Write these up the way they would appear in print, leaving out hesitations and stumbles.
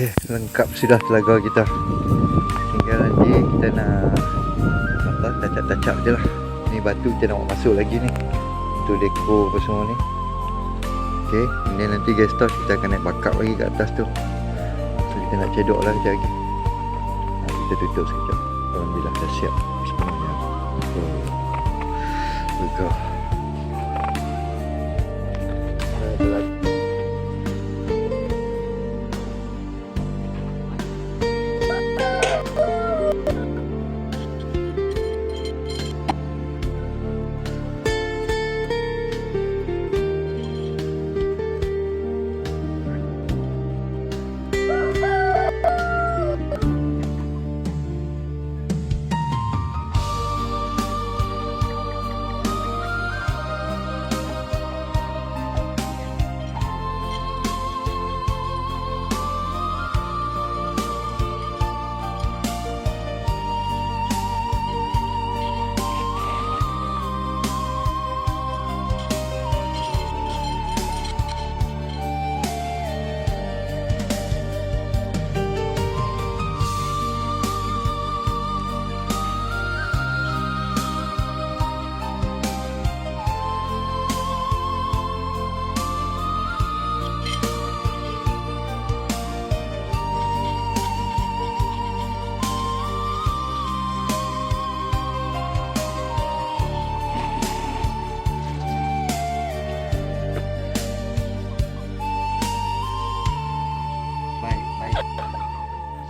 Okey, lengkap sudah telaga kita. Tinggal nanti kita nak touch-up je lah. Ni batu kita nak masuk lagi ni untuk dekor apa semua ni. Okey, ini nanti guest house kita akan naik bakap lagi kat atas tu. So kita nak cedok lah sekejap lagi. Kita tutup sekejap. Alhamdulillah dah siap semuanya. We go.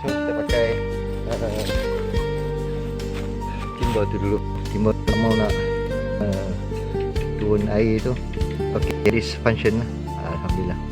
So kita pakai timber tu dulu. Timber tak mau nak turun air tu. Okay, this function lah. Alhamdulillah.